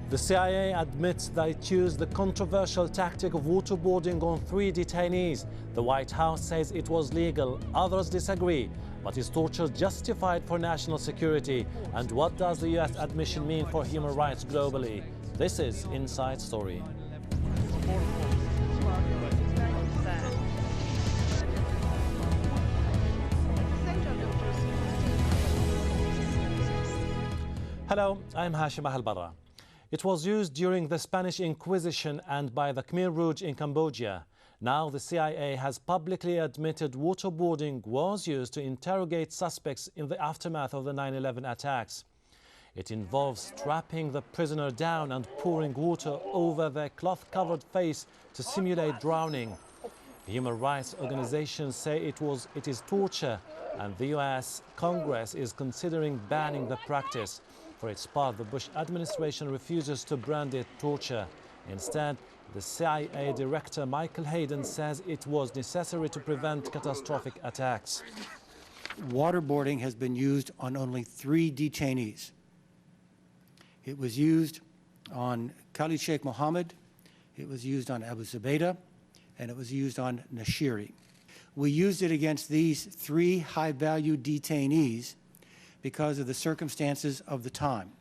The CIA admits that it used the controversial tactic of waterboarding on 3 detainees. The White House says it was legal. Others disagree. But is torture justified for national security? And what does the US admission mean for human rights globally? This is Inside Story. Hello, I'm Hashim Al-Barra. It was used during the Spanish Inquisition and by the Khmer Rouge in Cambodia. Now the CIA has publicly admitted waterboarding was used to interrogate suspects in the aftermath of the 9/11 attacks. It involves strapping the prisoner down and pouring water over their cloth-covered face to simulate drowning. Human rights organizations say it is torture, and the US Congress is considering banning the practice. For its part, the Bush administration refuses to brand it torture. Instead, the CIA director Michael Hayden says it was necessary to prevent catastrophic attacks. Waterboarding has been used on only 3 detainees. It was used on Khalid Sheikh Mohammed, it was used on Abu Zubaydah, and it was used on Nashiri. We used it against these 3 high-value detainees because of the circumstances of the time.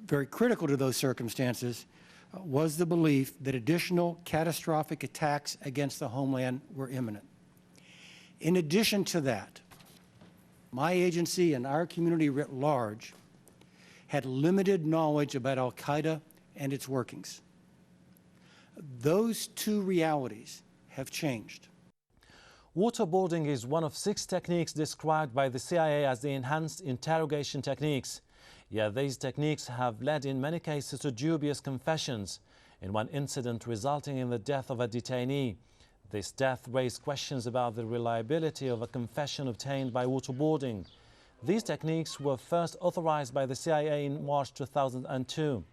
Very critical to those circumstances was the belief that additional catastrophic attacks against the homeland were imminent. In addition to that, my agency and our community writ large had limited knowledge about Al-Qaeda and its workings. Those 2 realities have changed. Waterboarding is one of 6 techniques described by the CIA as the enhanced interrogation techniques. Yet these techniques have led in many cases to dubious confessions. In one incident resulting in the death of a detainee, this death raised questions about the reliability of a confession obtained by waterboarding. These techniques were first authorized by the CIA in March 2002.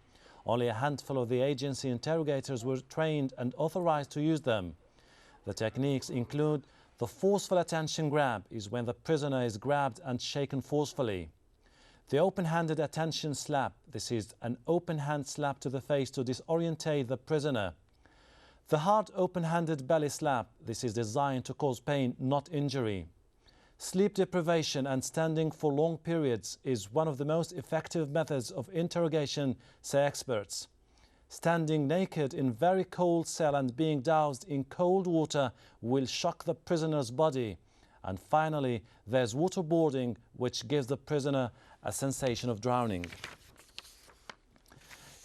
Only a handful of the agency interrogators were trained and authorized to use them. The techniques include the forceful attention grab, is when the prisoner is grabbed and shaken forcefully. The open-handed attention slap, this is an open hand slap to the face to disorientate the prisoner. The hard open-handed belly slap, this is designed to cause pain, not injury. Sleep deprivation and standing for long periods is one of the most effective methods of interrogation, say experts. Standing naked in very cold cell and being doused in cold water will shock the prisoner's body. And finally, there's waterboarding, which gives the prisoner a sensation of drowning.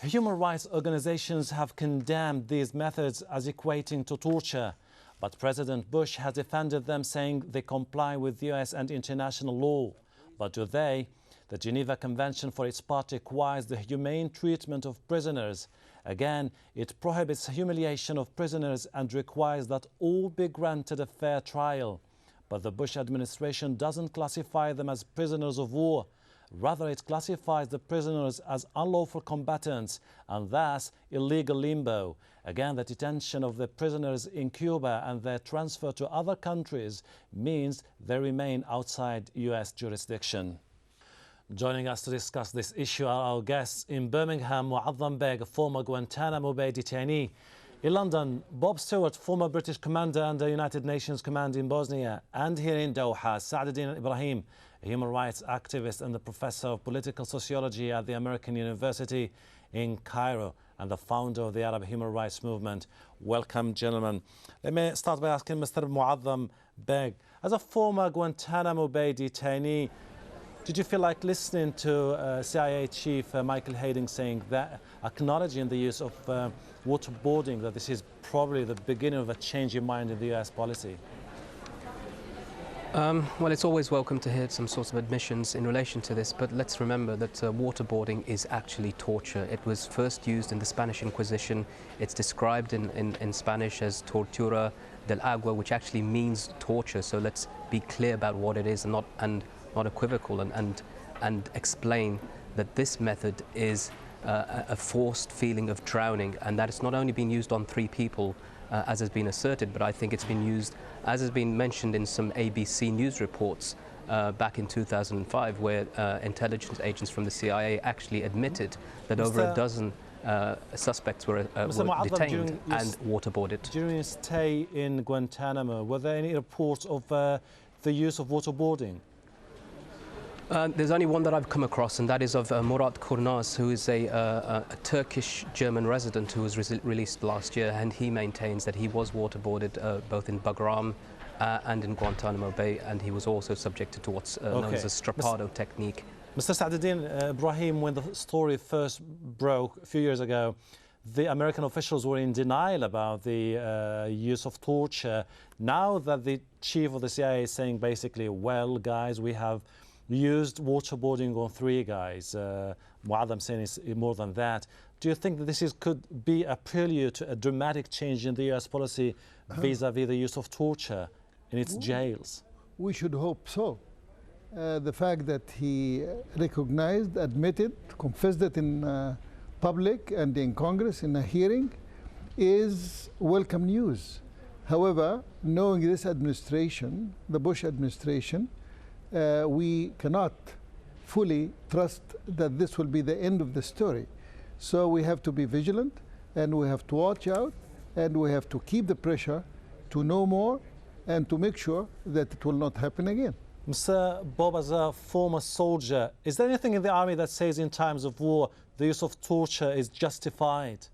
Human rights organizations have condemned these methods as equating to torture, but President Bush has defended them, saying they comply with US and international law. But do they? The Geneva Convention, for its part, requires the humane treatment of prisoners. Again, it prohibits humiliation of prisoners and requires that all be granted a fair trial. But the Bush administration doesn't classify them as prisoners of war. Rather, it classifies the prisoners as unlawful combatants and thus illegal limbo. Again, the detention of the prisoners in Cuba and their transfer to other countries means they remain outside US jurisdiction. Joining us to discuss this issue are our guests in Birmingham, Mu'azzam Beg, a former Guantanamo Bay detainee. In London, Bob Stewart, former British commander under United Nations Command in Bosnia. And here in Doha, Sa'adudin Ibrahim, a human rights activist and the professor of political sociology at the American University in Cairo and the founder of the Arab Human Rights Movement. Welcome, gentlemen. Let me start by asking Mr. Mu'azzam Beg, as a former Guantanamo Bay detainee, did you feel like listening to CIA Chief Michael Hayden saying that, acknowledging the use of waterboarding, that this is probably the beginning of a change in mind in the US policy? Well, it's always welcome to hear some sorts of admissions in relation to this, but let's remember that waterboarding is actually torture. It was first used in the Spanish Inquisition. It's described in Spanish as tortura del agua, which actually means torture. So let's be clear about what it is and not equivocal, and explain that this method is a forced feeling of drowning, and that it's not only been used on 3 people, as has been asserted, but I think it's been used, as has been mentioned in some ABC news reports, back in 2005, where intelligence agents from the CIA actually admitted that over a dozen suspects were detained and waterboarded. During your stay in Guantanamo, were there any reports of the use of waterboarding? There's only one that I've come across, and that is of Murat Kurnaz, who is a Turkish-German resident who was released last year, and he maintains that he was waterboarded both in Bagram and in Guantanamo Bay, and he was also subjected to what's known as a strapado technique. Mr. Sa'adeddin Ibrahim, when the story first broke a few years ago, the American officials were in denial about the use of torture. Now that the chief of the CIA is saying basically, well, guys, we have used waterboarding on 3 guys. What I'm saying is more than that. Do you think that this could be a prelude to a dramatic change in the US policy vis-à-vis the use of torture in its jails? We should hope so. The fact that he recognized, admitted, confessed it in public and in Congress in a hearing is welcome news. However, knowing this administration, the Bush administration, we cannot fully trust that this will be the end of the story. So we have to be vigilant, and we have to watch out, and we have to keep the pressure to know more and to make sure that it will not happen again. Mr. Bob, as a former soldier, is there anything in the army that says in times of war the use of torture is justified?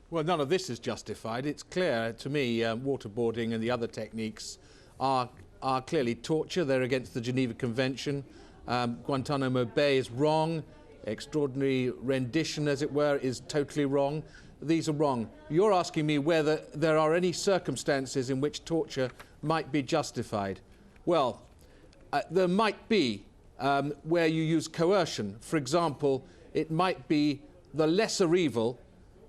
Well, none of this is justified. It's clear to me waterboarding and the other techniques are clearly torture. They're against the Geneva Convention. Guantanamo Bay is wrong. Extraordinary rendition, as it were, is totally wrong. These are wrong. You're asking me whether there are any circumstances in which torture might be justified. Well, there might be where you use coercion. For example, it might be the lesser evil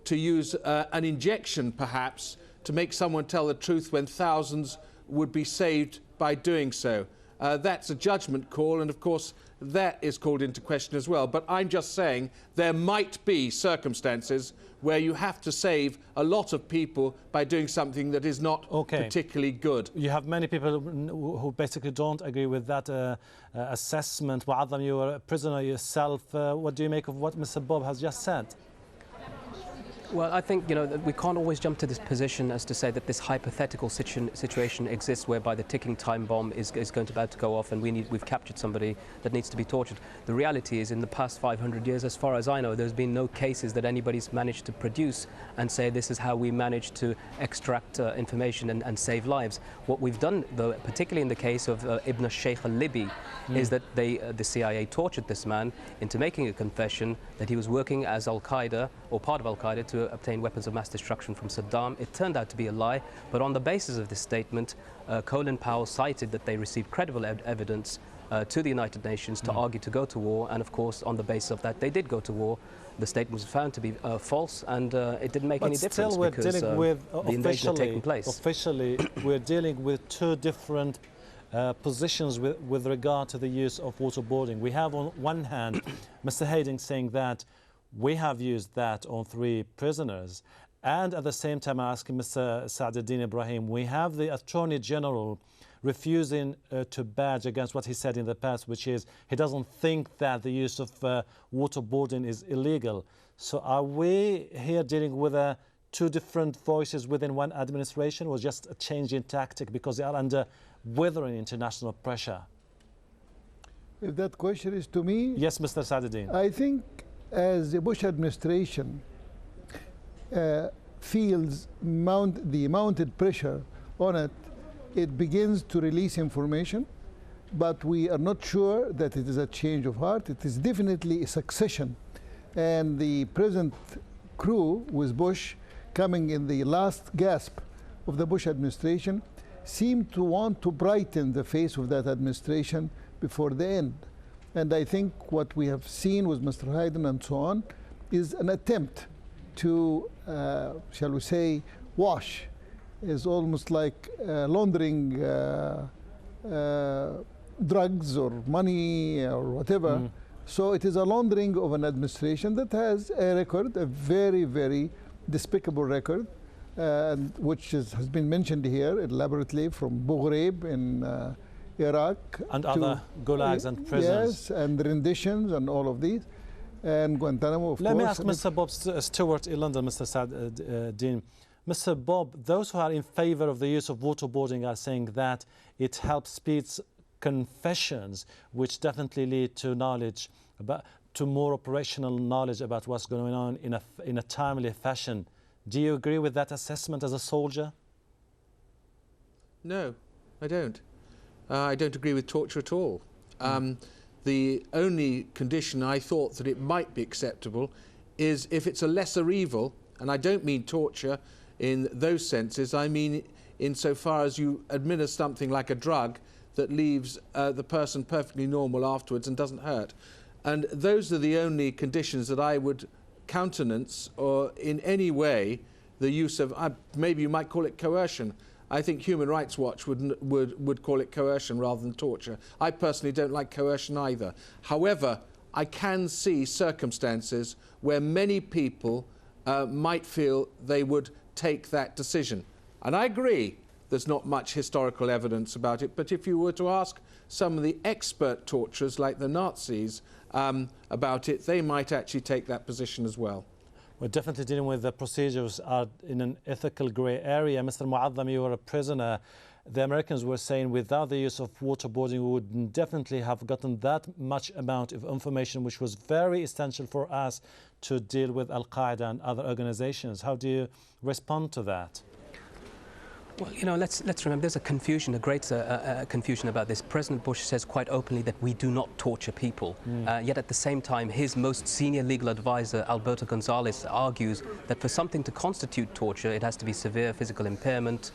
to use an injection, perhaps, to make someone tell the truth when thousands would be saved by doing so. That's a judgment call, and of course that is called into question as well. But I'm just saying there might be circumstances where you have to save a lot of people by doing something that is not particularly good. You have many people who basically don't agree with that assessment. Mu'adham, you are a prisoner yourself. What do you make of what Mr. Bob has just said? Well, I think, we can't always jump to this position as to say that this hypothetical situation exists whereby the ticking time bomb is about to go off and we've captured somebody that needs to be tortured. The reality is, in the past 500 years, as far as I know, there's been no cases that anybody's managed to produce and say this is how we managed to extract information and save lives. What we've done, though, particularly in the case of Ibn Sheikh al-Libi, is that the CIA tortured this man into making a confession that he was working as Al-Qaeda, or part of Al-Qaeda, to obtain weapons of mass destruction from Saddam. It turned out to be a lie, but on the basis of this statement, Colin Powell cited that they received credible evidence to the United Nations to argue to go to war, and of course on the basis of that they did go to war. The statement was found to be false, and it didn't make any difference because the invasion had taken place. Officially, we're dealing with 2 different positions with regard to the use of waterboarding. We have on one hand Mr. Hayden saying that we have used that on 3 prisoners, and at the same time asking Mr. Sa'adeddin Ibrahim, we have the Attorney General refusing to badge against what he said in the past, which is he doesn't think that the use of waterboarding is illegal. So are we here dealing with 2 different voices within one administration, or just a change in tactic because they are under withering international pressure? If that question is to me, yes, Mr. Sa'adeddin. I think as the Bush administration feels the mounted pressure on it, it begins to release information, but we are not sure that it is a change of heart. It is definitely a succession. And the present crew with Bush coming in the last gasp of the Bush administration seem to want to brighten the face of that administration before the end. And I think what we have seen with Mr. Hayden and so on is an attempt to, shall we say, wash. Is almost like laundering drugs or money or whatever. So it is a laundering of an administration that has a record, a very, very despicable record, which has been mentioned here elaborately, from Bughraib Iraq. And other gulags and prisons. Yes, and renditions and all of these. And Guantanamo, of course. Let me ask Mr. Bob Stewart in London, Mr. Dean. Mr. Bob, those who are in favor of the use of waterboarding are saying that it helps speed confessions, which definitely lead to knowledge, to more operational knowledge about what's going on in a timely fashion. Do you agree with that assessment as a soldier? No, I don't. I don't agree with torture at all. The only condition I thought that it might be acceptable is if it's a lesser evil, and I don't mean torture in those senses, I mean insofar as you administer something like a drug that leaves the person perfectly normal afterwards and doesn't hurt. And those are the only conditions that I would countenance, or in any way the use of, maybe you might call it coercion. I think Human Rights Watch would call it coercion rather than torture. I personally don't like coercion either. However, I can see circumstances where many people might feel they would take that decision. And I agree there's not much historical evidence about it, but if you were to ask some of the expert torturers like the Nazis about it, they might actually take that position as well. We're definitely dealing with the procedures are in an ethical grey area. Mr. Mu'azzam, you were a prisoner. The Americans were saying without the use of waterboarding, we would definitely have gotten that much amount of information, which was very essential for us to deal with Al-Qaeda and other organizations. How do you respond to that? Well, you know, let's remember there's a confusion, a great confusion about this. President Bush says quite openly that we do not torture people. Yet at the same time, his most senior legal advisor, Alberto Gonzales, argues that for something to constitute torture, it has to be severe physical impairment,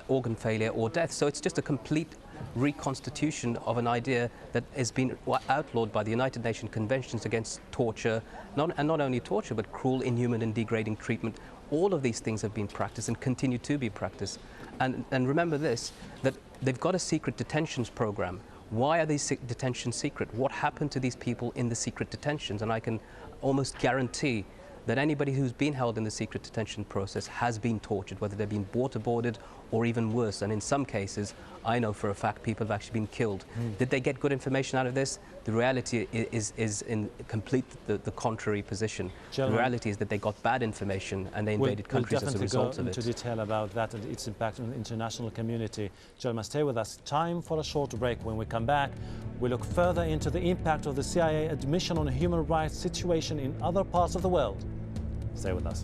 organ failure or death. So it's just a complete reconstitution of an idea that has been outlawed by the United Nations Conventions against torture, and not only torture, but cruel, inhuman and degrading treatment. All of these things have been practiced and continue to be practiced. And remember this, that they've got a secret detentions program. Why are these detentions secret? What happened to these people in the secret detentions? And I can almost guarantee that anybody who's been held in the secret detention process has been tortured, whether they've been waterboarded or even worse. And in some cases, I know for a fact people have actually been killed. Did they get good information out of this? The reality is in complete the contrary position. Gentlemen, the reality is that they got bad information and they invaded countries as a result of it. We'll definitely go into detail about that and its impact on the international community. Gentlemen, stay with us. Time for a short break. When we come back, we look further into the impact of the CIA admission on a human rights situation in other parts of the world. Stay with us.